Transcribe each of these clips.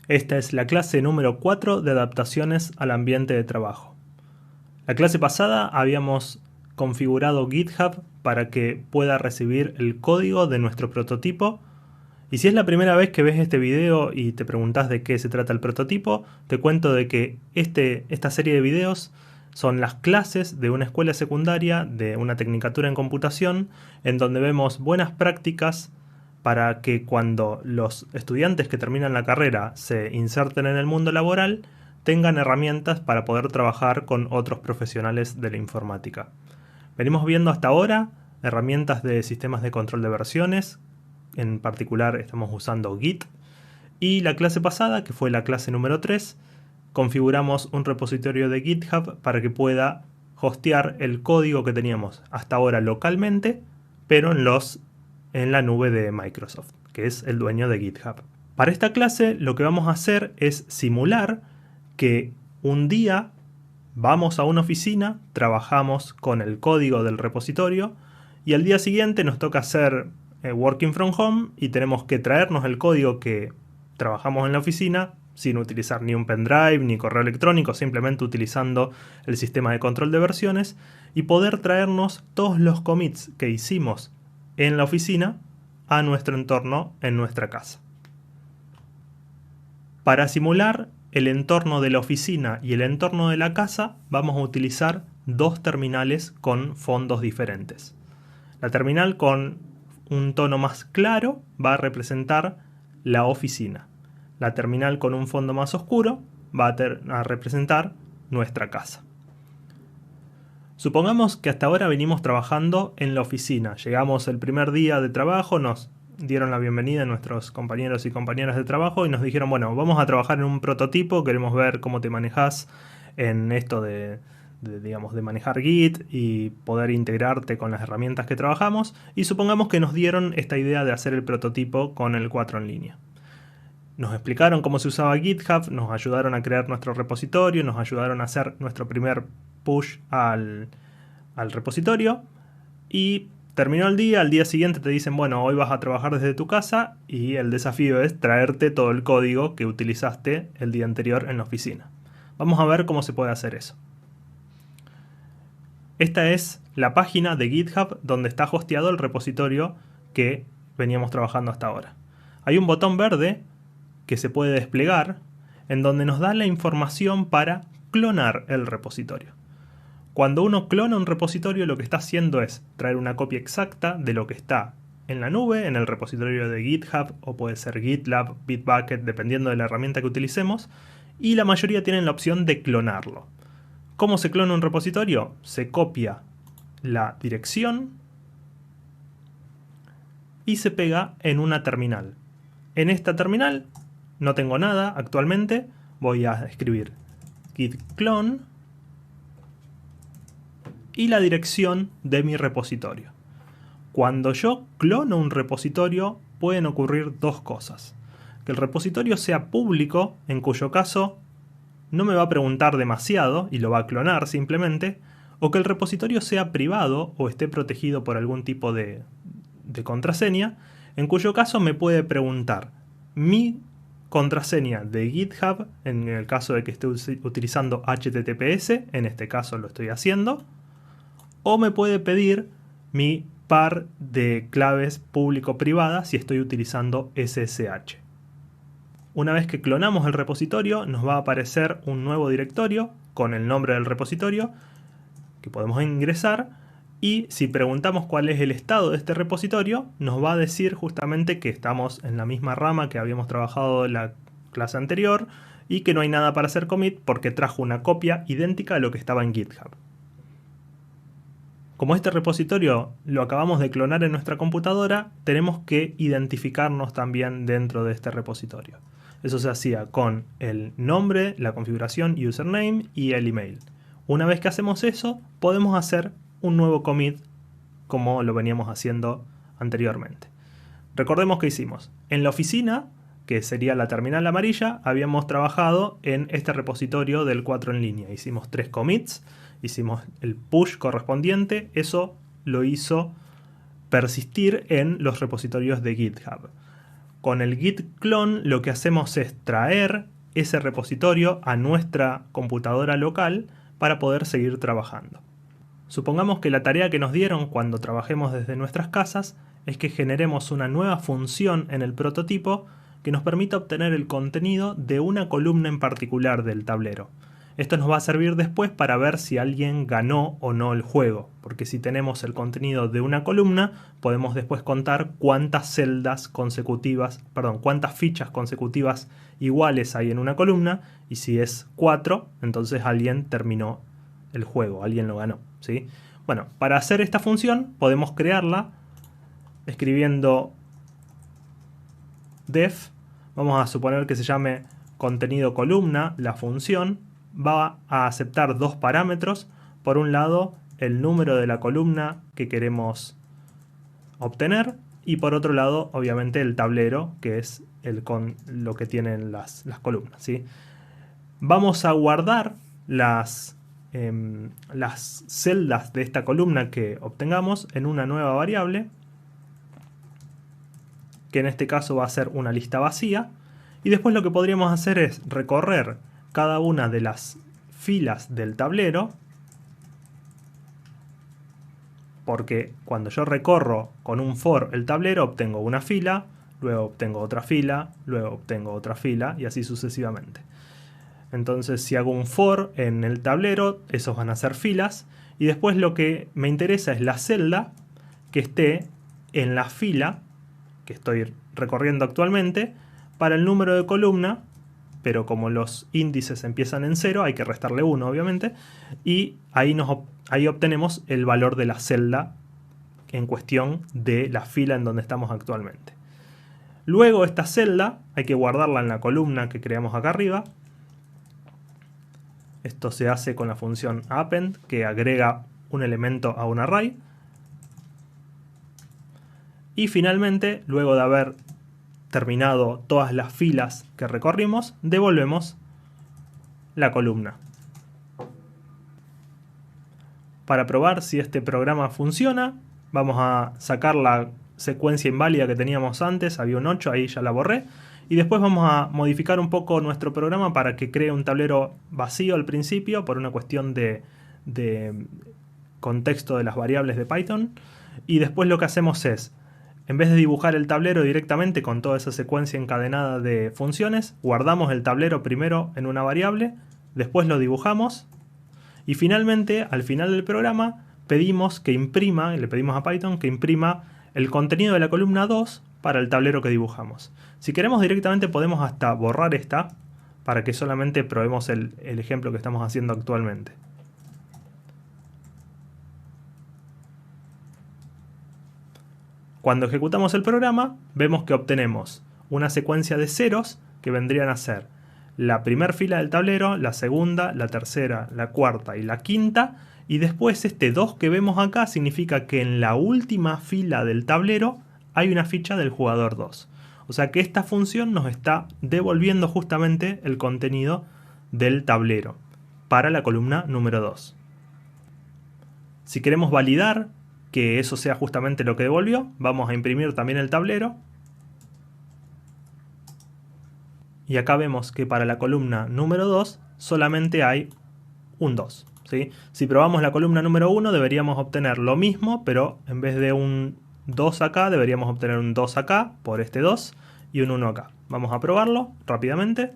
Esta es la clase número 4 de adaptaciones al ambiente de trabajo. La clase pasada habíamos configurado GitHub para que pueda recibir el código de nuestro prototipo. Y si es la primera vez que ves este video y te preguntas de qué se trata el prototipo, te cuento de que esta serie de videos son las clases de una escuela secundaria de una tecnicatura en computación, en donde vemos buenas prácticas para que cuando los estudiantes que terminan la carrera se inserten en el mundo laboral, tengan herramientas para poder trabajar con otros profesionales de la informática. Venimos viendo hasta ahora herramientas de sistemas de control de versiones, en particular estamos usando Git, y la clase pasada, que fue la clase número 3, configuramos un repositorio de GitHub para que pueda hostear el código que teníamos hasta ahora localmente, pero en la nube de Microsoft, que es el dueño de GitHub. Para esta clase lo que vamos a hacer es simular que un día vamos a una oficina, trabajamos con el código del repositorio y al día siguiente nos toca hacer working from home y tenemos que traernos el código que trabajamos en la oficina sin utilizar ni un pendrive ni correo electrónico, simplemente utilizando el sistema de control de versiones y poder traernos todos los commits que hicimos en la oficina a nuestro entorno en nuestra casa. Para simular el entorno de la oficina y el entorno de la casa vamos a utilizar dos terminales con fondos diferentes. La terminal con un tono más claro va a representar la oficina. La terminal con un fondo más oscuro va a representar nuestra casa. Supongamos que hasta ahora venimos trabajando en la oficina. Llegamos el primer día de trabajo, nos dieron la bienvenida a nuestros compañeros y compañeras de trabajo y nos dijeron, bueno, vamos a trabajar en un prototipo, queremos ver cómo te manejas en esto de manejar Git y poder integrarte con las herramientas que trabajamos. Y supongamos que nos dieron esta idea de hacer el prototipo con el 4 en línea. Nos explicaron cómo se usaba GitHub, nos ayudaron a crear nuestro repositorio, nos ayudaron a hacer nuestro primer push al repositorio y terminó el día, al día siguiente te dicen, bueno, hoy vas a trabajar desde tu casa y el desafío es traerte todo el código que utilizaste el día anterior en la oficina. Vamos a ver cómo se puede hacer eso. Esta es la página de GitHub donde está hosteado el repositorio que veníamos trabajando hasta ahora. Hay un botón verde que se puede desplegar en donde nos da la información para clonar el repositorio. Cuando uno clona un repositorio lo que está haciendo es traer una copia exacta de lo que está en la nube, en el repositorio de GitHub o puede ser GitLab, Bitbucket, dependiendo de la herramienta que utilicemos, y la mayoría tienen la opción de clonarlo. ¿Cómo se clona un repositorio? Se copia la dirección y se pega en una terminal. En esta terminal no tengo nada actualmente, voy a escribir git clone y la dirección de mi repositorio. Cuando yo clono un repositorio pueden ocurrir dos cosas. Que el repositorio sea público, en cuyo caso no me va a preguntar demasiado y lo va a clonar simplemente, o que el repositorio sea privado o esté protegido por algún tipo de contraseña, en cuyo caso me puede preguntar mi contraseña de GitHub, en el caso de que esté utilizando HTTPS, en este caso lo estoy haciendo, o me puede pedir mi par de claves público-privada si estoy utilizando SSH. Una vez que clonamos el repositorio, nos va a aparecer un nuevo directorio con el nombre del repositorio que podemos ingresar y si preguntamos cuál es el estado de este repositorio, nos va a decir justamente que estamos en la misma rama que habíamos trabajado en la clase anterior y que no hay nada para hacer commit porque trajo una copia idéntica a lo que estaba en GitHub. Como este repositorio lo acabamos de clonar en nuestra computadora, tenemos que identificarnos también dentro de este repositorio. Eso se hacía con el nombre, la configuración, username y el email. Una vez que hacemos eso, podemos hacer un nuevo commit como lo veníamos haciendo anteriormente. Recordemos que hicimos en la oficina, que sería la terminal amarilla, habíamos trabajado en este repositorio del 4 en línea. Hicimos 3 commits, hicimos el push correspondiente, eso lo hizo persistir en los repositorios de GitHub. con el git clone lo que hacemos es traer ese repositorio a nuestra computadora local para poder seguir trabajando. Supongamos que la tarea que nos dieron cuando trabajemos desde nuestras casas es que generemos una nueva función en el prototipo que nos permita obtener el contenido de una columna en particular del tablero. Esto nos va a servir después para ver si alguien ganó o no el juego, porque si tenemos el contenido de una columna, podemos después contar cuántas cuántas fichas consecutivas iguales hay en una columna, y si es 4, entonces alguien terminó el juego, alguien lo ganó, ¿sí? Bueno, para hacer esta función podemos crearla escribiendo def, vamos a suponer que se llame contenido columna, la función va a aceptar dos parámetros. Por un lado, el número de la columna que queremos obtener, y por otro lado, obviamente, el tablero, que es lo que tienen las columnas, ¿sí? Vamos a guardar las celdas de esta columna que obtengamos en una nueva variable, que en este caso va a ser una lista vacía, y después lo que podríamos hacer es recorrer cada una de las filas del tablero, porque cuando yo recorro con un for el tablero obtengo una fila, luego obtengo otra fila, luego obtengo otra fila y así sucesivamente. Entonces si hago un for en el tablero, esos van a ser filas, y después lo que me interesa es la celda que esté en la fila que estoy recorriendo actualmente para el número de columna, pero como los índices empiezan en 0, hay que restarle 1, obviamente, y ahí obtenemos el valor de la celda en cuestión de la fila en donde estamos actualmente. Luego esta celda hay que guardarla en la columna que creamos acá arriba. Esto se hace con la función append, que agrega un elemento a un array. Y finalmente, luego de haber terminado todas las filas que recorrimos, devolvemos la columna. Para probar si este programa funciona, vamos a sacar la secuencia inválida que teníamos antes, había un 8, ahí ya la borré, y después vamos a modificar un poco nuestro programa para que cree un tablero vacío al principio, por una cuestión de contexto de las variables de Python, y después lo que hacemos es, en vez de dibujar el tablero directamente con toda esa secuencia encadenada de funciones, guardamos el tablero primero en una variable, después lo dibujamos y finalmente, al final del programa, le pedimos a Python que imprima el contenido de la columna 2 para el tablero que dibujamos. Si queremos directamente podemos hasta borrar esta para que solamente probemos el ejemplo que estamos haciendo actualmente. Cuando ejecutamos el programa, vemos que obtenemos una secuencia de ceros que vendrían a ser la primera fila del tablero, la segunda, la tercera, la cuarta y la quinta, y después este 2 que vemos acá significa que en la última fila del tablero hay una ficha del jugador 2. O sea que esta función nos está devolviendo justamente el contenido del tablero para la columna número 2. Si queremos validar que eso sea justamente lo que devolvió, vamos a imprimir también el tablero. Y acá vemos que para la columna número 2 solamente hay un 2, ¿sí? Si probamos la columna número 1 deberíamos obtener lo mismo, pero en vez de un 2 acá deberíamos obtener un 2 acá por este 2 y un 1 acá. Vamos a probarlo rápidamente.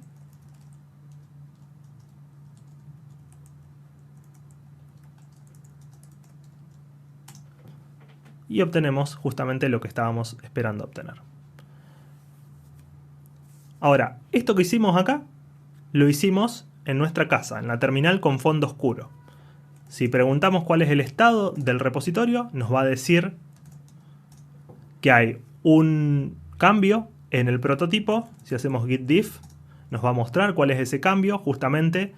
Y obtenemos justamente lo que estábamos esperando obtener. Ahora, esto que hicimos acá, lo hicimos en nuestra casa, en la terminal con fondo oscuro. Si preguntamos cuál es el estado del repositorio, nos va a decir que hay un cambio en el prototipo. Si hacemos git diff, nos va a mostrar cuál es ese cambio. Justamente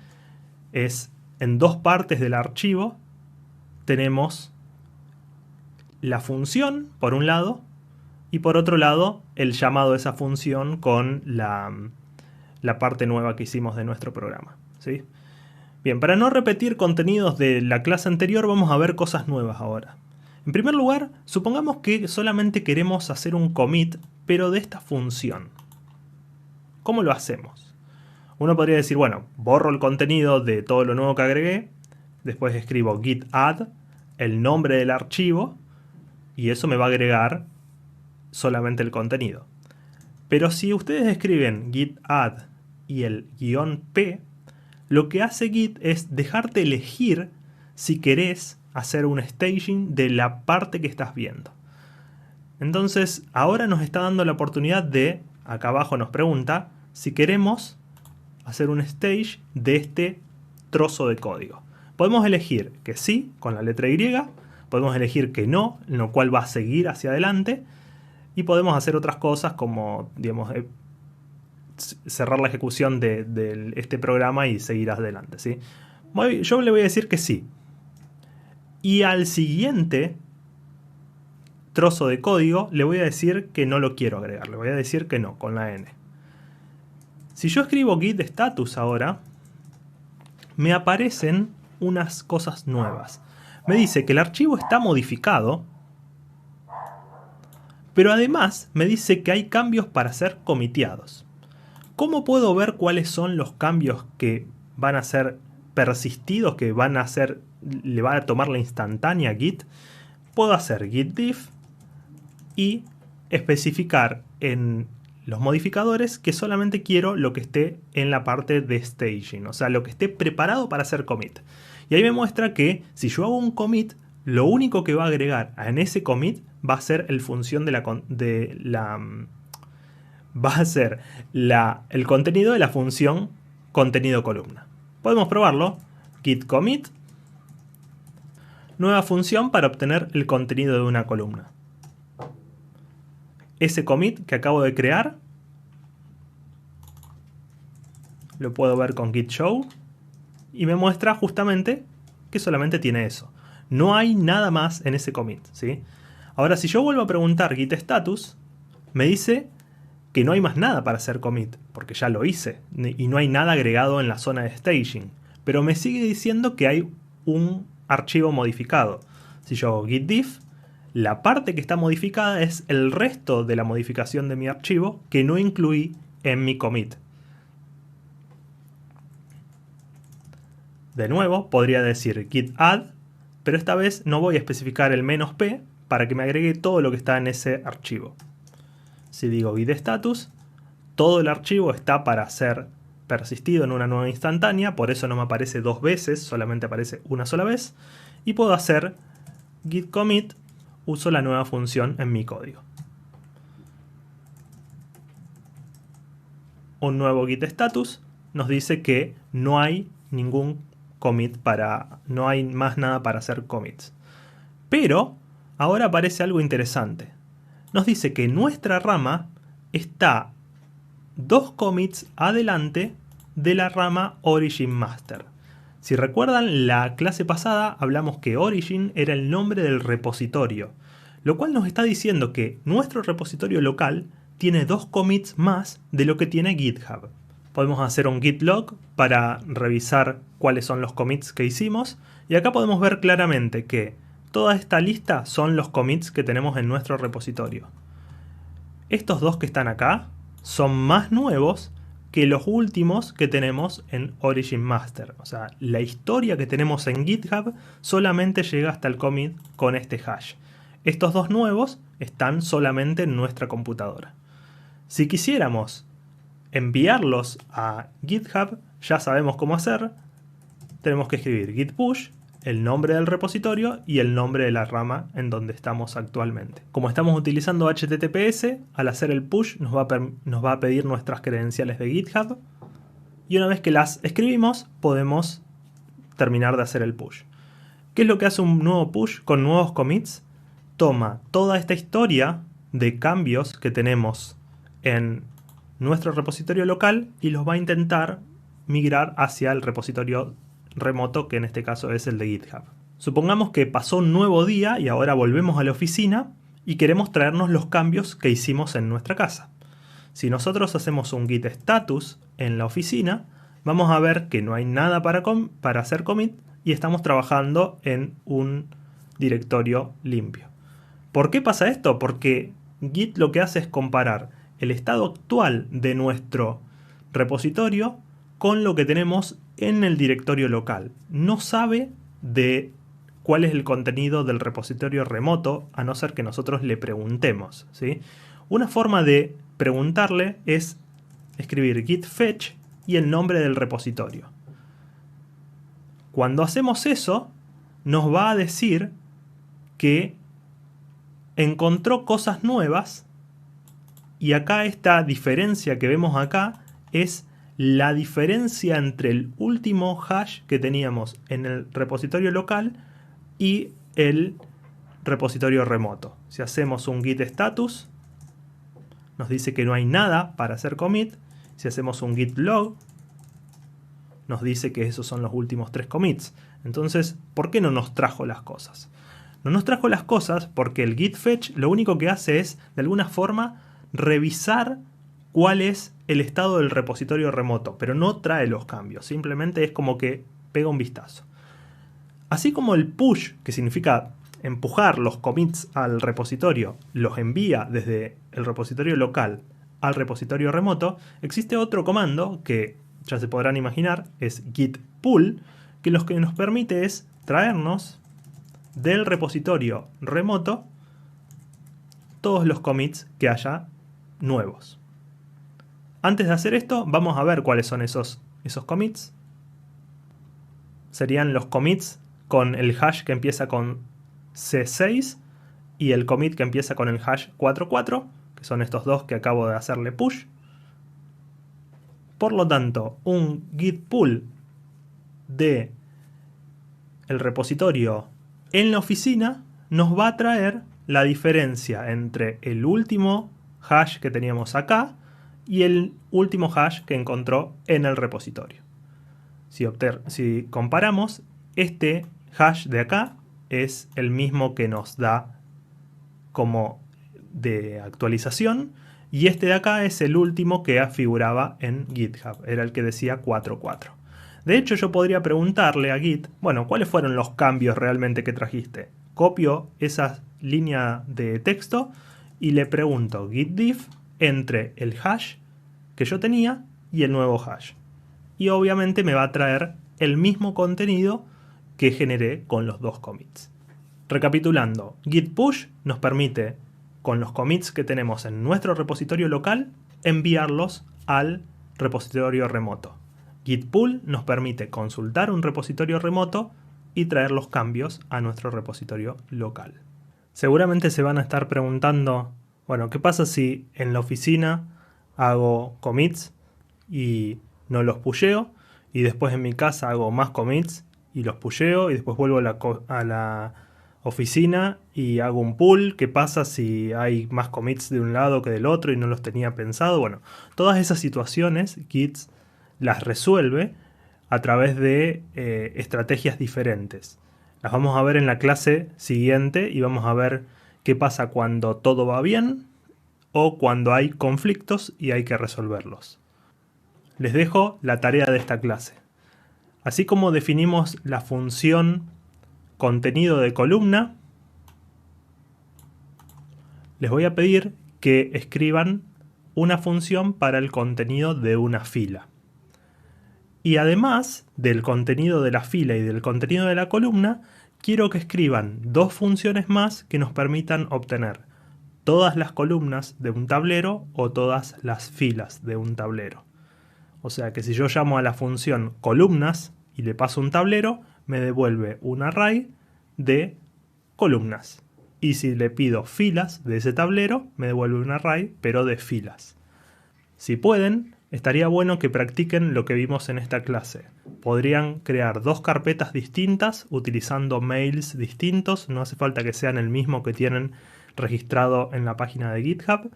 es en dos partes del archivo. Tenemos la función, por un lado, y por otro lado, el llamado a esa función con la parte nueva que hicimos de nuestro programa, ¿sí? Bien, para no repetir contenidos de la clase anterior, vamos a ver cosas nuevas ahora. En primer lugar, supongamos que solamente queremos hacer un commit, pero de esta función. ¿Cómo lo hacemos? Uno podría decir, bueno, borro el contenido de todo lo nuevo que agregué, después escribo git add, el nombre del archivo, y eso me va a agregar solamente el contenido. Pero si ustedes escriben git add y el -p, lo que hace Git es dejarte elegir si querés hacer un staging de la parte que estás viendo. Entonces, ahora nos está dando la oportunidad de, acá abajo nos pregunta, si queremos hacer un stage de este trozo de código. Podemos elegir que sí, con la letra Y, podemos elegir que no, en lo cual va a seguir hacia adelante, y podemos hacer otras cosas como, digamos, cerrar la ejecución de este programa y seguir adelante, ¿sí? Yo le voy a decir que sí. Y al siguiente trozo de código le voy a decir que no lo quiero agregar. Le voy a decir que no, con la N. Si yo escribo git status ahora, me aparecen unas cosas nuevas. Me dice que el archivo está modificado, pero además me dice que hay cambios para ser comiteados. ¿Cómo puedo ver cuáles son los cambios que van a ser persistidos, que van a ser, le va a tomar la instantánea a Git? Puedo hacer git diff y especificar en los modificadores que solamente quiero lo que esté en la parte de staging, o sea, lo que esté preparado para hacer commit. Y ahí me muestra que si yo hago un commit, lo único que va a agregar en ese commit va a ser el función va a ser el contenido de la función contenido columna. Podemos probarlo. Git commit. Nueva función para obtener el contenido de una columna. Ese commit que acabo de crear lo puedo ver con git show y me muestra justamente que solamente tiene eso. No hay nada más en ese commit, ¿sí? Ahora, si yo vuelvo a preguntar git status, me dice que no hay más nada para hacer commit, porque ya lo hice, y no hay nada agregado en la zona de staging. Pero me sigue diciendo que hay un archivo modificado. Si yo hago git diff, la parte que está modificada es el resto de la modificación de mi archivo que no incluí en mi commit. De nuevo, podría decir git add, pero esta vez no voy a especificar el "-p" para que me agregue todo lo que está en ese archivo. Si digo git status, todo el archivo está para ser persistido en una nueva instantánea, por eso no me aparece dos veces, solamente aparece una sola vez. Y puedo hacer git commit, uso la nueva función en mi código. Un nuevo git status nos dice que no hay ningún commit no hay más nada para hacer commits. Pero ahora aparece algo interesante. Nos dice que nuestra rama está 2 commits adelante de la rama Origin Master. Si recuerdan, la clase pasada hablamos que Origin era el nombre del repositorio, lo cual nos está diciendo que nuestro repositorio local tiene 2 commits más de lo que tiene GitHub. Podemos hacer un git log para revisar cuáles son los commits que hicimos, y acá podemos ver claramente que toda esta lista son los commits que tenemos en nuestro repositorio. Estos dos que están acá son más nuevos que los últimos que tenemos en Origin Master. O sea, la historia que tenemos en GitHub solamente llega hasta el commit con este hash. Estos dos nuevos están solamente en nuestra computadora. Si quisiéramos enviarlos a GitHub, ya sabemos cómo hacer. Tenemos que escribir git push, el nombre del repositorio y el nombre de la rama en donde estamos actualmente. Como estamos utilizando HTTPS, al hacer el push nos va a pedir nuestras credenciales de GitHub, y una vez que las escribimos podemos terminar de hacer el push. ¿Qué es lo que hace un nuevo push con nuevos commits? Toma toda esta historia de cambios que tenemos en nuestro repositorio local y los va a intentar migrar hacia el repositorio remoto, que en este caso es el de GitHub. Supongamos que pasó un nuevo día y ahora volvemos a la oficina y queremos traernos los cambios que hicimos en nuestra casa. Si nosotros hacemos un git status en la oficina, vamos a ver que no hay nada para hacer commit y estamos trabajando en un directorio limpio. ¿Por qué pasa esto? Porque Git lo que hace es comparar el estado actual de nuestro repositorio con lo que tenemos en el directorio local. No sabe de cuál es el contenido del repositorio remoto, a no ser que nosotros le preguntemos, ¿sí? Una forma de preguntarle es escribir git fetch y el nombre del repositorio. Cuando hacemos eso, nos va a decir que encontró cosas nuevas, y acá esta diferencia que vemos acá es la diferencia entre el último hash que teníamos en el repositorio local y el repositorio remoto. Si hacemos un git status, nos dice que no hay nada para hacer commit. Si hacemos un git log, nos dice que esos son los últimos 3 commits. Entonces, ¿por qué no nos trajo las cosas? No nos trajo las cosas porque el git fetch lo único que hace es, de alguna forma, revisar cuál es el estado del repositorio remoto, pero no trae los cambios. Simplemente es como que pega un vistazo. Así como el push, que significa empujar los commits al repositorio, los envía desde el repositorio local al repositorio remoto, existe otro comando que ya se podrán imaginar, es git pull, que lo que nos permite es traernos del repositorio remoto todos los commits que haya nuevos. Antes de hacer esto, vamos a ver cuáles son esos commits. Serían los commits con el hash que empieza con C6 y el commit que empieza con el hash 44, que son estos dos que acabo de hacerle push. Por lo tanto, un git pull de el repositorio en la oficina nos va a traer la diferencia entre el último hash que teníamos acá y el último hash que encontró en el repositorio. Si comparamos, este hash de acá es el mismo que nos da como de actualización, y este de acá es el último que figuraba en GitHub, era el que decía 44. De hecho, yo podría preguntarle a Git, bueno, ¿cuáles fueron los cambios realmente que trajiste? Copio esa línea de texto y le pregunto git diff entre el hash que yo tenía y el nuevo hash. Y obviamente me va a traer el mismo contenido que generé con los dos commits. Recapitulando, git push nos permite, con los commits que tenemos en nuestro repositorio local, enviarlos al repositorio remoto. Git pull nos permite consultar un repositorio remoto y traer los cambios a nuestro repositorio local. Seguramente se van a estar preguntando, bueno, ¿qué pasa si en la oficina hago commits y no los pusheo? Y después en mi casa hago más commits y los pusheo y después vuelvo a la oficina y hago un pull. ¿Qué pasa si hay más commits de un lado que del otro y no los tenía pensado? Bueno, todas esas situaciones Git las resuelve a través de estrategias diferentes. Las vamos a ver en la clase siguiente y vamos a ver qué pasa cuando todo va bien o cuando hay conflictos y hay que resolverlos. Les dejo la tarea de esta clase. Así como definimos la función contenido de columna, les voy a pedir que escriban una función para el contenido de una fila. Y además del contenido de la fila y del contenido de la columna, quiero que escriban dos funciones más que nos permitan obtener todas las columnas de un tablero o todas las filas de un tablero. O sea que si yo llamo a la función columnas y le paso un tablero, me devuelve un array de columnas. Y si le pido filas de ese tablero, me devuelve un array, pero de filas. Si pueden, estaría bueno que practiquen lo que vimos en esta clase. Podrían crear dos carpetas distintas utilizando mails distintos. No hace falta que sean el mismo que tienen registrado en la página de GitHub.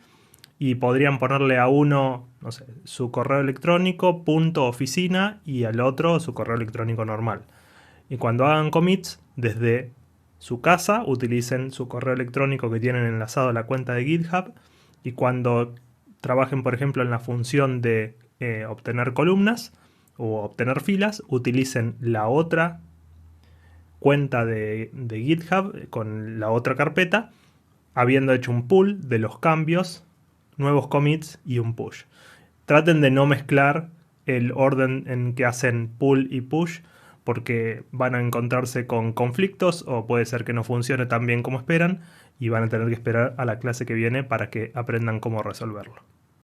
Y podrían ponerle a uno, no sé, su correo electrónico .oficina y al otro su correo electrónico normal. Y cuando hagan commits desde su casa, utilicen su correo electrónico que tienen enlazado a la cuenta de GitHub. Y cuando trabajen, por ejemplo, en la función de obtener columnas o obtener filas, utilicen la otra cuenta de GitHub con la otra carpeta, habiendo hecho un pull de los cambios, nuevos commits y un push. Traten de no mezclar el orden en que hacen pull y push, porque van a encontrarse con conflictos o puede ser que no funcione tan bien como esperan y van a tener que esperar a la clase que viene para que aprendan cómo resolverlo.